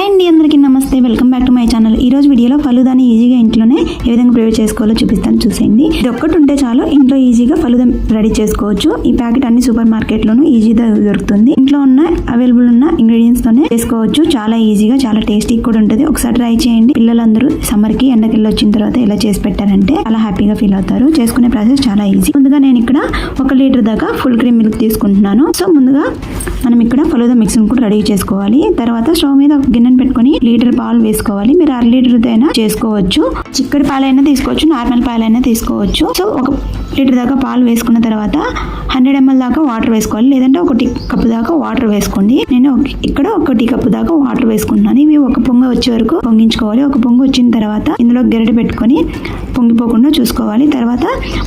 Hi అండి, అందరికీ నమస్తే. Welcome back to my channel. ఈ రోజు వీడియోలో ఫలూదాని ఈజీగా ఇంట్లోనే ఏ విధంగా ప్రిపేర్ చేసుకోవాలో చూపిస్తాను, చూసేయండి. ఇది ఒక్కటి ఉంటే చాలు, ఇంట్లో ఈజీగా ఫలూదా రెడీ చేసుకోవచ్చు. ఈ ప్యాకెట్ అన్ని సూపర్ మార్కెట్లోనూ ఈజీగా దొరుకుతుంది. ఇంట్లో ఉన్న అవైలబుల్ ఉన్న ఇంగ్రీడియంట్స్ తోనే చేసుకోవచ్చు. చాలా ఈజీగా, చాలా టేస్టీ కూడా ఉంటుంది. ఒకసారి ట్రై చేయండి. పిల్లలందరూ సమ్మర్ కి ఎండకెళ్ళి వచ్చిన తర్వాత ఇలా చేసి పెట్టారంటే చాలా హ్యాపీగా ఫీల్ అవుతారు. చేసుకునే ప్రాసెస్ చాలా ఈజీ. ముందుగా నేను ఇక్కడ 1 లీటర్ దాకా ఫుల్ క్రీమ్ మిల్క్ తీసుకుంటున్నాను. సో ముందుగా మనం ఇక్కడ ఫలూదా మిక్స్ని కూడా రెడీ చేసుకోవాలి. తర్వాత స్టవ్ మీద ఒక గిన్నెను పెట్టుకొని లీటర్ పాలు వేసుకోవాలి. మీరు 1/2 లీటర్ అయినా చేసుకోవచ్చు. చిక్కడి పాలైనా తీసుకోవచ్చు, నార్మల్ పాలైనా తీసుకోవచ్చు. సో 1 లీటర్ దాకా పాలు వేసుకున్న తర్వాత 100 ml దాకా వాటర్ వేసుకోవాలి. లేదంటే 1 టీ కప్పు దాకా వాటర్ వేసుకోండి. నేను ఇక్కడ 1 టీ కప్పు దాకా వాటర్ వేసుకుంటున్నాను. ఇవి 1 పొంగ వచ్చే వరకు పొంగించుకోవాలి. 1 పొంగు వచ్చిన తర్వాత ఇందులో గరిటె పెట్టుకొని పొంగిపోకుండా చూసుకోవాలి. తర్వాత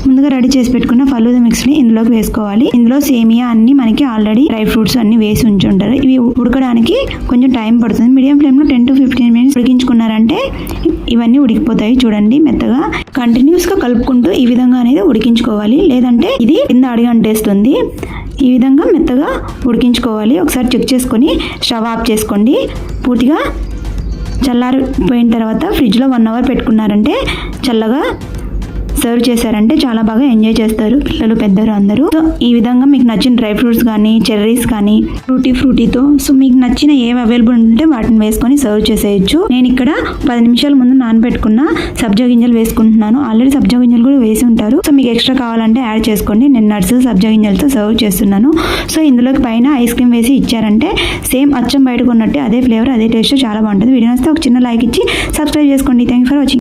ముందుగా రెడీ చేసి పెట్టుకున్న ఫలూదా మిక్స్ ని ఇందులోకి వేసుకోవాలి. ఇందులో సేమియా అన్ని మనకి ఆల్రెడీ డ్రై ఫ్రూట్స్ అన్ని వేసి ఉంచుంటారు. ఇవి ఉడకడానికి కొంచెం టైం పడుతుంది. మీడియం ఫ్లేమ్ లో 10 to 15 minutes ఉడికించుకున్నారంటే ఇవన్నీ ఉడికిపోతాయి. చూడండి, మెత్తగా కంటిన్యూస్ గా కలుపుకుంటూ ఈ విధంగా అనేది ఉడికించుకోవాలి. లేదంటే ఇది కింద అడిగి అంటేస్తుంది. ఈ విధంగా మెత్తగా ఉడికించుకోవాలి. ఒకసారి చెక్ చేసుకొని స్టవ్ ఆఫ్ చేసుకోండి. పూర్తిగా చల్లారిపోయిన తర్వాత ఫ్రిడ్జ్లో 1 hour పెట్టుకున్నారంటే చల్లగా సర్వ్ చేశారంటే చాలా బాగా ఎంజాయ్ చేస్తారు పిల్లలు, పెద్దలు అందరూ. సో ఈ విధంగా మీకు నచ్చిన డ్రై ఫ్రూట్స్ కానీ, చెర్రీస్ కానీ, ఫ్రూటీతో సో మీకు నచ్చిన ఏవి అవైలబుల్ ఉంటే వాటిని వేసుకొని సర్వ్ చేసేయచ్చు. నేను ఇక్కడ 10 నిమిషాల ముందు నానబెట్టుకున్న సబ్జా గింజలు వేసుకుంటున్నాను. ఆల్రెడీ సబ్జా గింజలు కూడా వేసి ఉంటారు. సో మీకు ఎక్స్ట్రా కావాలంటే యాడ్ చేసుకోండి. నేను నట్స్, సబ్జా గింజలతో సర్వ్ చేస్తున్నాను. సో ఇందులోకి పైన ఐస్ క్రీమ్ వేసి ఇచ్చారంటే సేమ్ అచ్చం బయటకు ఉన్నట్టే అదే ఫ్లేవర్, అదే టేస్ట్ చాలా బాగుంటుంది. వీడియో నచ్చితే ఒక చిన్న లైక్ ఇచ్చి సబ్స్క్రైబ్ చేసుకోండి. Thank you for watching.